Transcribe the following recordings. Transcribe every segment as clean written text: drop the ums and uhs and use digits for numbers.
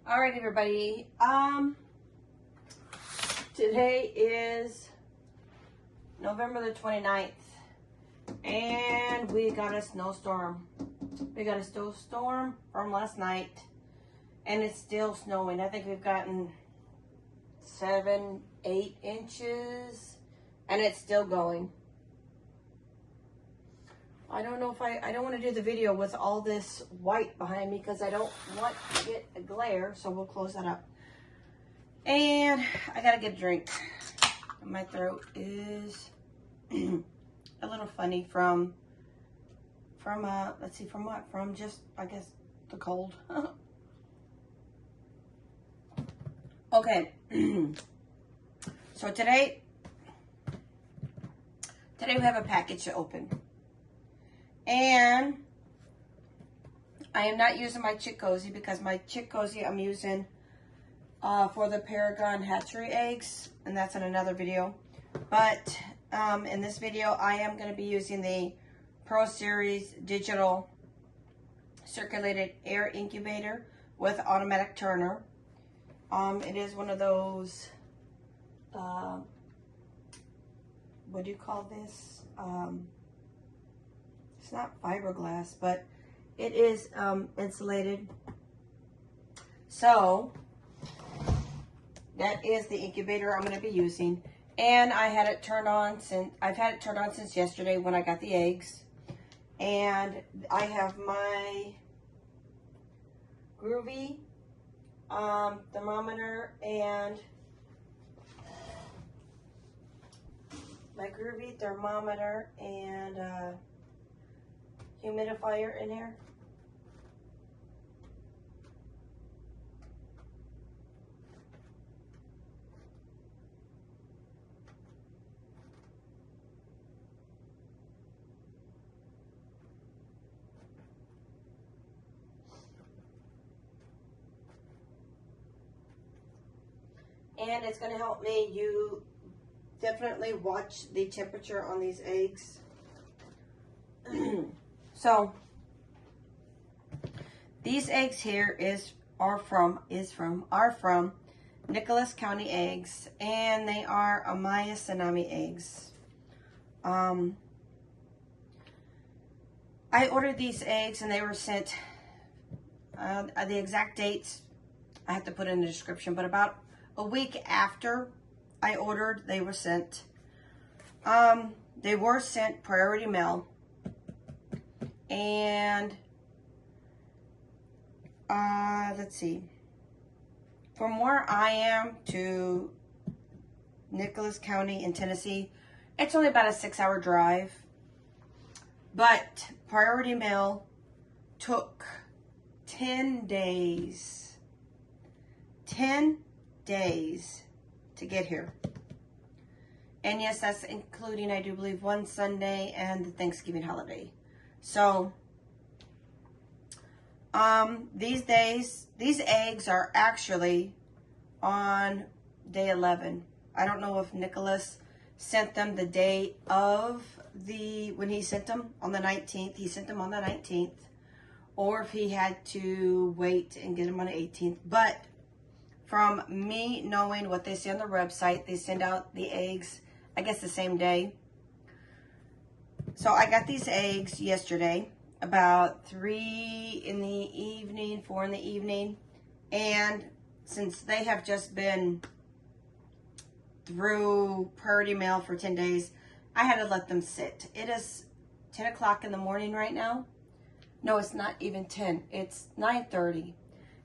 All right, everybody. Today is November the 29th, and we got a snowstorm. We got a snowstorm from last night, and it's still snowing. I think we've gotten 7, 8 inches, and it's still going. I don't know if I don't want to do the video with all this white behind me because I don't want to get a glare, so we'll close that up. And I gotta get a drink. My throat is a little funny from let's see, from what? From just, I guess, the cold. Okay. So today we have a package to open. And I am not using my Chick Cozy because my Chick Cozy I'm using for the Paragon hatchery eggs, and that's in another video. But in this video, I am going to be using the Pro Series digital circulated air incubator with automatic turner. It is one of those, what do you call this? It's not fiberglass, but it is insulated. So that is the incubator I'm going to be using, and I had it turned on since yesterday when I got the eggs. And I have my Groovy thermometer and humidifier in here. And it's going to help me. You definitely watch the temperature on these eggs. So these eggs here are from Nichols County eggs, and they are Ayam Cemani eggs. I ordered these eggs, and they were sent. The exact dates I have to put in the description, but about a week after I ordered, they were sent. They were sent priority mail. And let's see, from where I am to Nichols County in Tennessee, it's only about a 6-hour drive, but priority mail took 10 days to get here. And yes, that's including, I do believe, one Sunday and the Thanksgiving holiday. So, these eggs are actually on day 11. I don't know if Nicholas sent them the day of when he sent them on the 19th. He sent them on the 19th. Or if he had to wait and get them on the 18th. But from me knowing what they say on the website, they send out the eggs, I guess, the same day. So I got these eggs yesterday, about 3 in the evening, 4 in the evening. And since they have just been through priority mail for 10 days, I had to let them sit. It is 10 o'clock in the morning right now. No, it's not even 10. It's 9:30.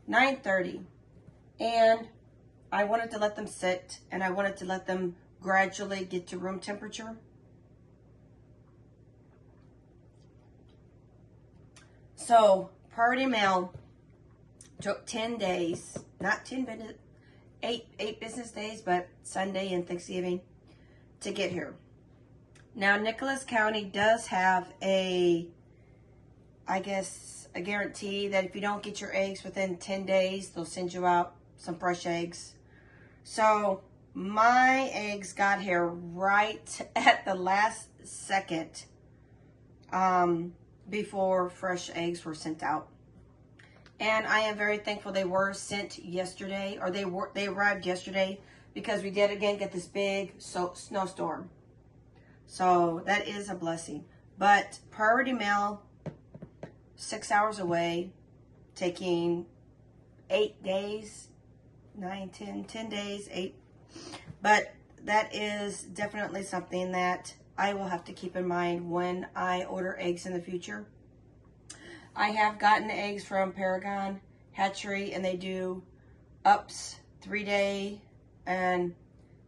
9:30. And I wanted to let them sit, and I wanted to let them gradually get to room temperature. So, priority mail took 10 days, not 10 business, 8 business days, but Sunday and Thanksgiving to get here. Now, Nichols County does have I guess, a guarantee that if you don't get your eggs within 10 days, they'll send you out some fresh eggs. So, my eggs got here right at the last second before fresh eggs were sent out. And I am very thankful they were sent yesterday, or they arrived yesterday, because we did again get this big snowstorm. So that is a blessing. But priority mail, 6 hours away, taking 8 days, 9, 10 days, 8. But that is definitely something that I will have to keep in mind when I order eggs in the future. I have gotten eggs from Paragon Hatchery, and they do ups 3-day, and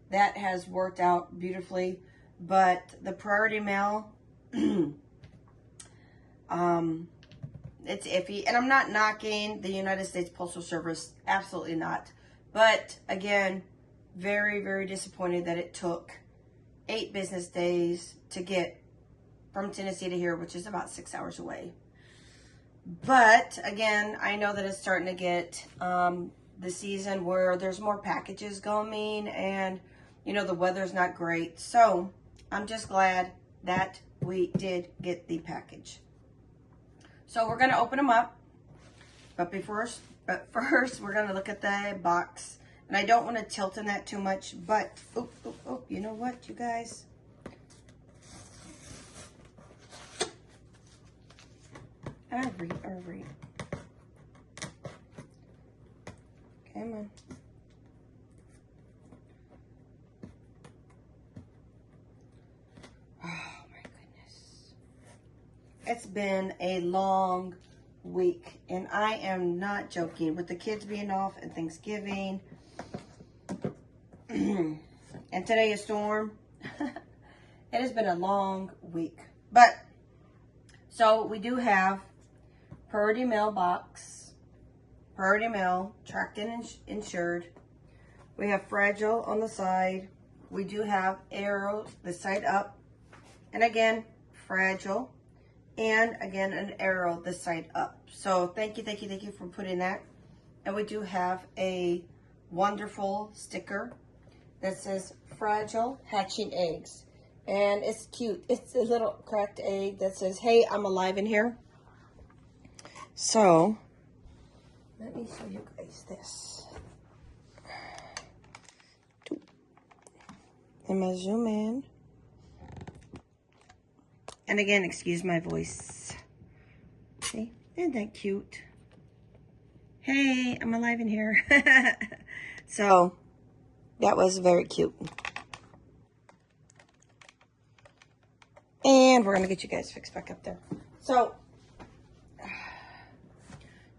that has worked out beautifully. But the priority mail, it's iffy. And I'm not knocking the United States Postal Service, absolutely not. But again, very, very disappointed that it took 8 business days to get from Tennessee to here, which is about 6 hours away. But again, I know that it's starting to get the season where there's more packages coming, and you know, the weather's not great. So I'm just glad that we did get the package. So we're going to open them up. But first, we're going to look at the box. And I don't want to tilt in that too much, but, you know what, you guys? Read. Come on. Oh, my goodness. It's been a long week, and I am not joking. With the kids being off and Thanksgiving, and today a storm, it has been a long week. But, so we do have priority mail box, priority mail, tracked and insured. We have fragile on the side. We do have arrow, the side up, and again, fragile, and again, an arrow, the side up. So thank you for putting that. And we do have a wonderful sticker that says fragile hatching eggs. And it's cute. It's a little cracked egg that says, hey, I'm alive in here. So, let me show you guys this. I'm going to zoom in. And again, excuse my voice. See? Isn't that cute? Hey, I'm alive in here. So, that was very cute. And we're going to get you guys fixed back up there. So,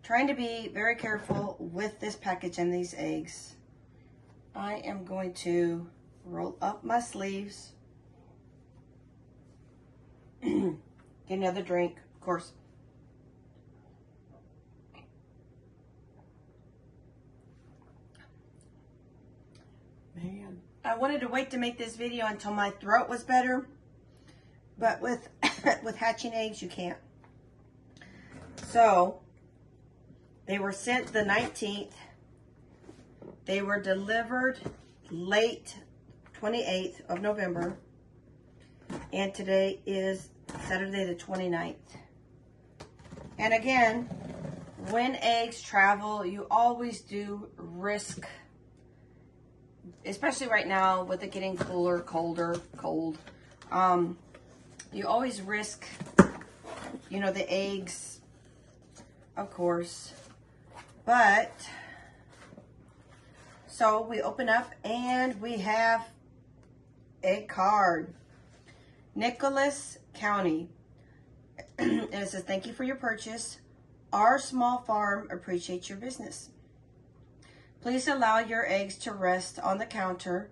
trying to be very careful with this package and these eggs. I am going to roll up my sleeves. Get another drink, of course. Man, I wanted to wait to make this video until my throat was better. But with with hatching eggs, you can't. So, they were sent the 19th. They were delivered late 28th of November. And today is Saturday the 29th. And again, when eggs travel, you always do risk, especially right now with it getting cooler, cold. You always risk, you know, the eggs, of course. But, so we open up and we have a card. Nichols County. And it says, thank you for your purchase. Our small farm appreciates your business. Please allow your eggs to rest on the counter,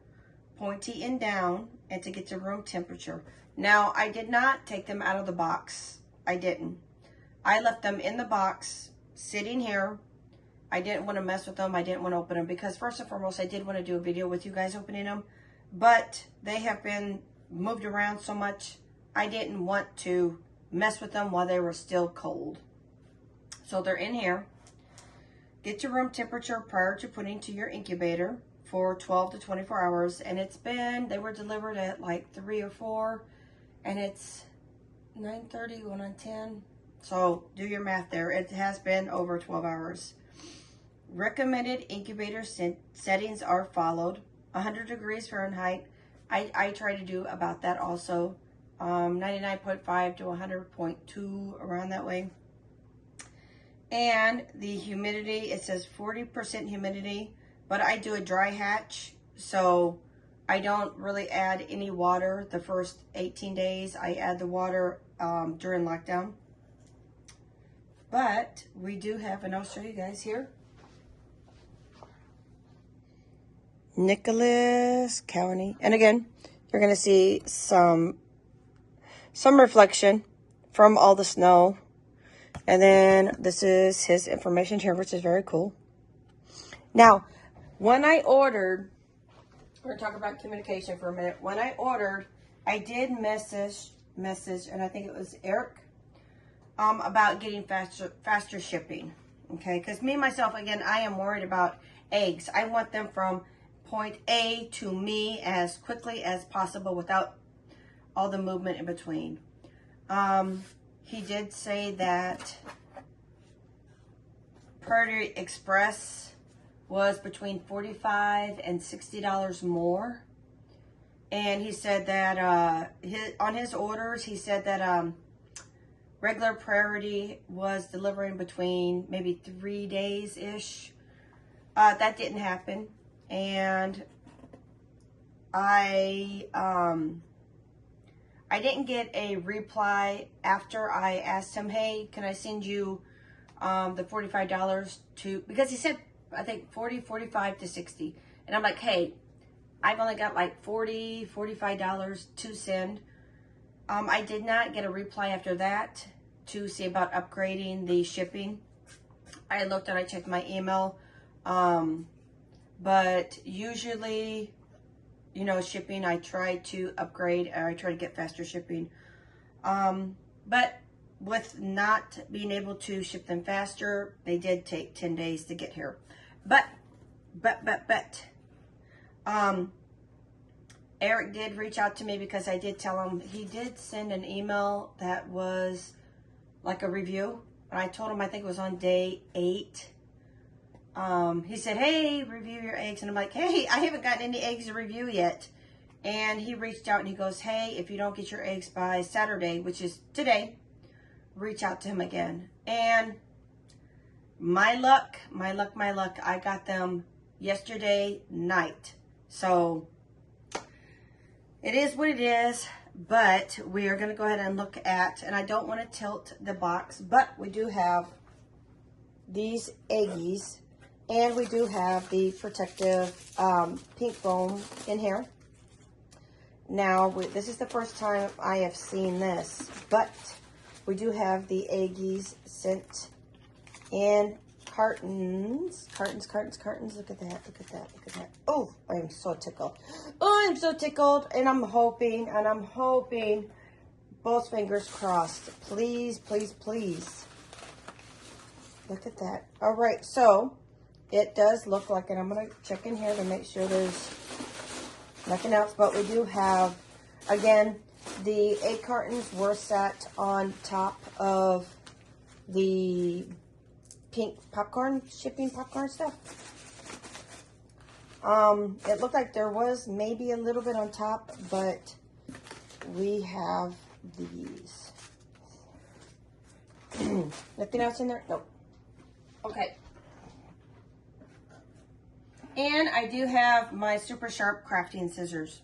pointy and down, and to get to room temperature. Now, I did not take them out of the box. I didn't. I left them in the box, sitting here. I didn't want to mess with them. I didn't want to open them because, first and foremost, I did want to do a video with you guys opening them. But they have been moved around so much, I didn't want to mess with them while they were still cold. So they're in here. Get your room temperature prior to putting to your incubator for 12 to 24 hours. And it's been, they were delivered at like 3 or 4. And it's 9:30 going on 10. So do your math there. It has been over 12 hours. Recommended incubator settings are followed. 100 degrees Fahrenheit. I try to do about that also. 99.5 to 100.2, around that way. And the humidity, it says 40% humidity, but I do a dry hatch, so I don't really add any water the first 18 days. I add the water during lockdown. But we do have, and I'll show you guys here, Nichols County. And again, you're going to see some reflection from all the snow. And then this is his information here, which is very cool. Now, when I ordered, we're going to talk about communication for a minute. When I ordered, I did message, and I think it was Eric, about getting faster shipping. Okay, because me, myself, again, I am worried about eggs. I want them from point A to me as quickly as possible without all the movement in between. He did say that Priority Express was between $45 and $60 more. And he said that on his orders, he said that regular Priority was delivering between maybe 3 days-ish. That didn't happen. And I didn't get a reply after I asked him, hey, can I send you the $45 to, because he said, I think 40, 45 to 60. And I'm like, hey, I've only got like $40, $45 to send. I did not get a reply after that to see about upgrading the shipping. I looked and I checked my email. But usually, you know, shipping, I try to upgrade, or I try to get faster shipping. But with not being able to ship them faster, they did take 10 days to get here. But, Eric did reach out to me because I did tell him, he did send an email that was like a review. And I told him, I think it was on day 8. He said, hey, review your eggs. And I'm like, hey, I haven't gotten any eggs to review yet. And he reached out and he goes, hey, if you don't get your eggs by Saturday, which is today, reach out to him again. And my luck, I got them yesterday night. So it is what it is, but we are going to go ahead and look at, and I don't want to tilt the box, but we do have these eggies. And we do have the protective pink foam in here. Now, this is the first time I have seen this, but we do have the eggies sent in cartons. Cartons. Look at that. Oh, I am so tickled. Oh, I'm so tickled. And I'm hoping, both fingers crossed. Please. Look at that. All right, so it does look like, and I'm going to check in here to make sure there's nothing else, but we do have, again, the egg cartons were set on top of the pink popcorn, shipping popcorn stuff. It looked like there was maybe a little bit on top, but we have these. Nothing else in there? Nope. Okay. And I do have my super sharp crafting scissors.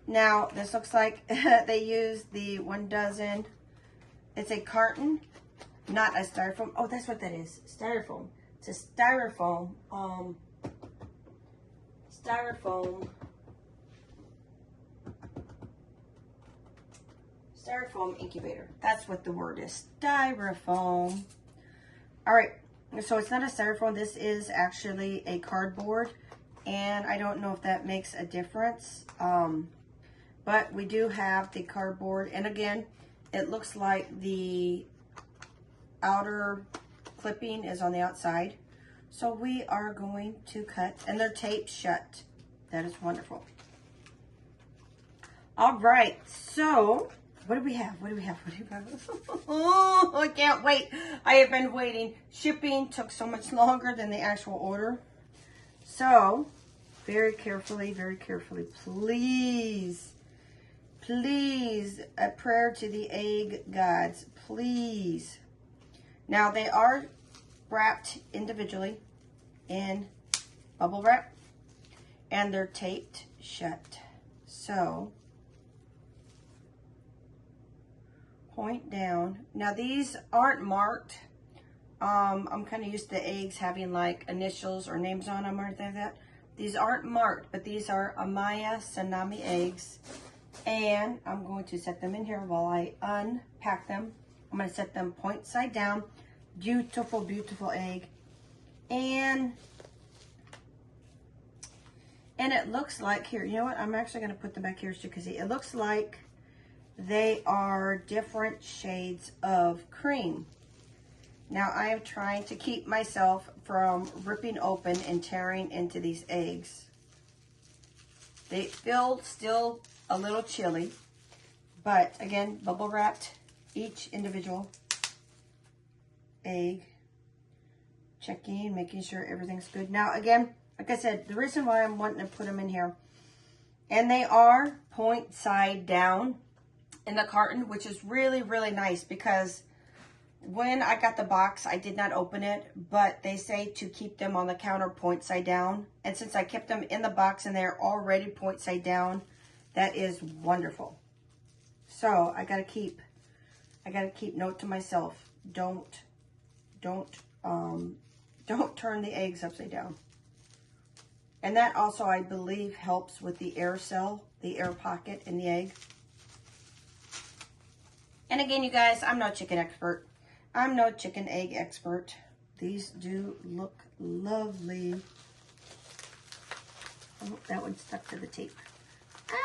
Now, this looks like they use the 1 dozen. It's a carton, not a styrofoam. Oh, that's what that is. Styrofoam. It's a styrofoam. Styrofoam incubator. That's what the word is. Styrofoam. All right. So it's not a styrofoam. This is actually a cardboard. And I don't know if that makes a difference. But we do have the cardboard. And again, it looks like the outer clipping is on the outside. So we are going to cut, and they're taped shut. That is wonderful. All right, so what do we have? What do we have? What do we have? Oh, I can't wait. I have been waiting. Shipping took so much longer than the actual order. So, very carefully, please, please, a prayer to the egg gods, please. Now, they are wrapped individually in bubble wrap, and they're taped shut. So, point down. Now, these aren't marked. I'm kind of used to eggs having like initials or names on them or anything like that. These aren't marked, but these are Ayam Cemani eggs. And I'm going to set them in here while I unpack them. I'm going to set them point side down. Beautiful, beautiful egg. And it looks like, here, you know what? I'm actually going to put them back here so you can see. It looks like they are different shades of cream. Now, I am trying to keep myself from ripping open and tearing into these eggs. They feel still a little chilly, but again, bubble wrapped each individual egg. Checking, making sure everything's good. Now, again, like I said, the reason why I'm wanting to put them in here, and they are point side down in the carton, which is really, really nice because when I got the box, I did not open it, but they say to keep them on the counter point side down. And since I kept them in the box and they're already point side down, that is wonderful. So I gotta keep note to myself. Don't turn the eggs upside down. And that also, I believe, helps with the air cell, the air pocket in the egg. And again, you guys, I'm no chicken expert. I'm no chicken egg expert. These do look lovely. Oh, that one stuck to the tape. Ah,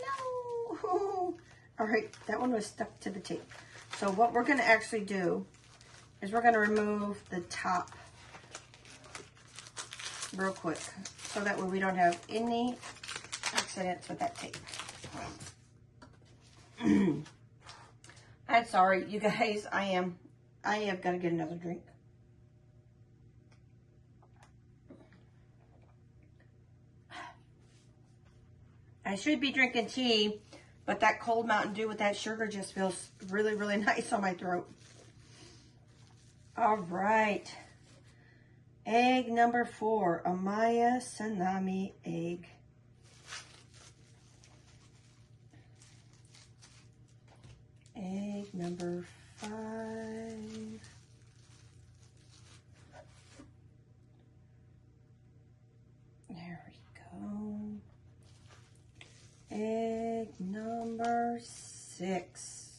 no. All right, that one was stuck to the tape. So what we're going to actually do is we're going to remove the top real quick so that way we don't have any accidents with that tape. I'm sorry, you guys. I have got to get another drink. I should be drinking tea, but that cold Mountain Dew with that sugar just feels really, really nice on my throat. All right. Egg number 4, Ayam Cemani egg. Egg number 5. There we go. Egg number 6.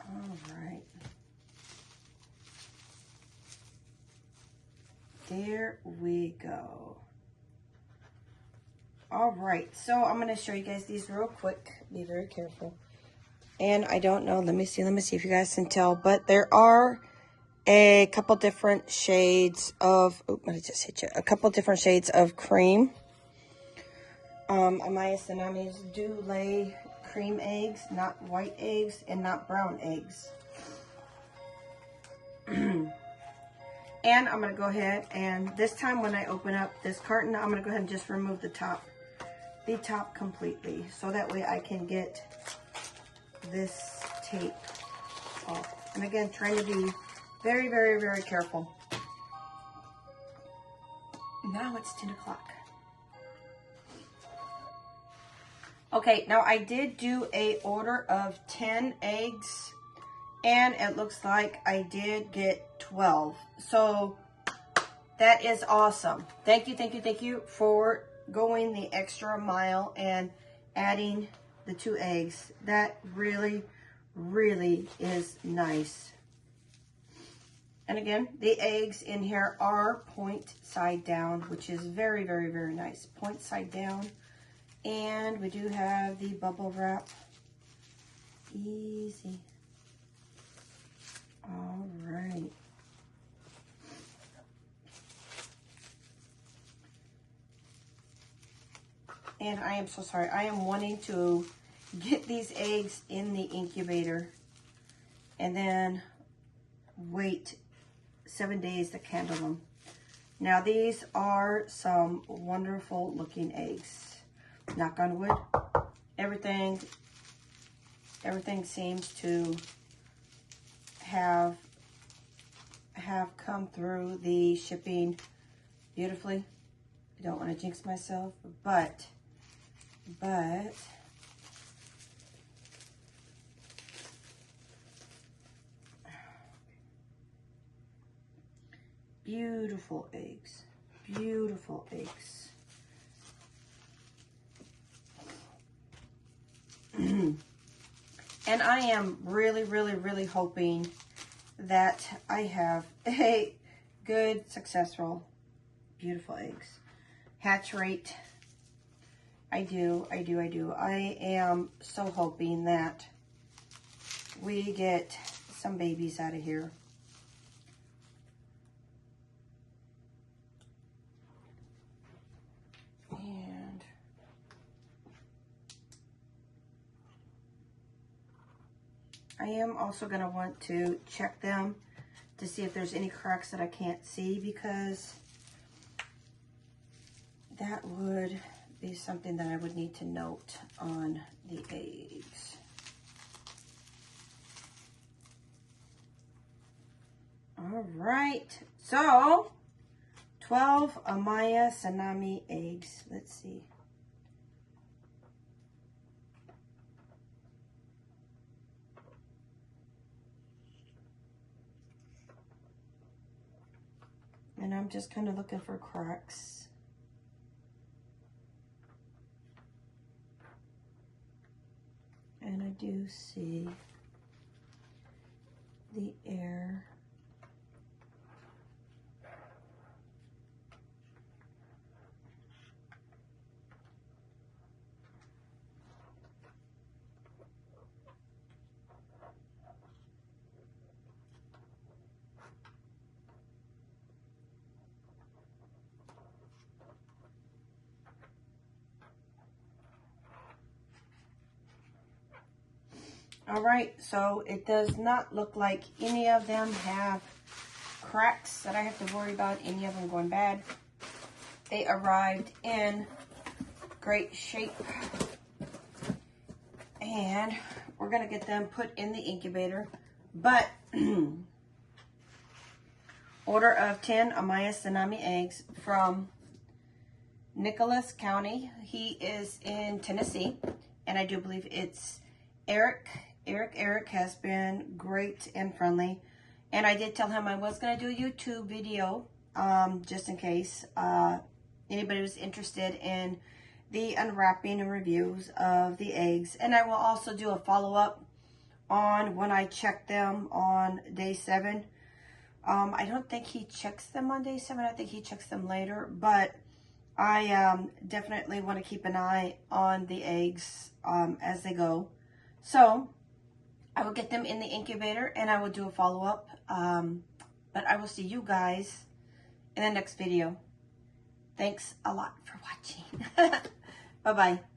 All right. There we go. All right, so I'm going to show you guys these real quick. Be very careful. And I don't know, let me see if you guys can tell, but there are a couple different shades of, oh, I just hit you, a couple different shades of cream. Ayam Cemani's do lay cream eggs, not white eggs, and not brown eggs. And I'm going to go ahead and this time when I open up this carton, I'm going to go ahead and just remove the top completely. So that way I can get this tape off. And again, trying to be very, very, very careful. Now it's 10 o'clock. Okay, now I did do a order of 10 eggs. And it looks like I did get 12. So that is awesome. Thank you for going the extra mile and adding the 2 eggs. That really, really is nice. And again, the eggs in here are point side down, which is very, very, very nice. Point side down. And we do have the bubble wrap. Easy. All right. And I am so sorry. I am wanting to get these eggs in the incubator and then wait 7 days to candle them. Now these are some wonderful looking eggs. Knock on wood. Everything seems to have come through the shipping beautifully. I don't want to jinx myself, but beautiful eggs. Beautiful eggs. And I am really, really, really hoping that I have a good, successful, beautiful eggs. Hatch rate, I do. I am so hoping that we get some babies out of here. And I am also going to want to check them to see if there's any cracks that I can't see, because that would be something that I would need to note on the eggs. All right, so 12 Ayam Cemani eggs. Let's see. And I'm just kind of looking for cracks. And I do see the air. All right, so it does not look like any of them have cracks that I have to worry about, any of them going bad. They arrived in great shape. And we're gonna get them put in the incubator. But order of 10 Ayam Cemani eggs from Nichols County. He is in Tennessee, and I do believe it's Eric. Eric has been great and friendly. And I did tell him I was going to do a YouTube video, just in case anybody was interested in the unwrapping and reviews of the eggs. And I will also do a follow-up on when I check them on day 7. I don't think he checks them on day 7. I think he checks them later. But I definitely want to keep an eye on the eggs as they go. So I will get them in the incubator and I will do a follow-up. But I will see you guys in the next video. Thanks a lot for watching. Bye-bye.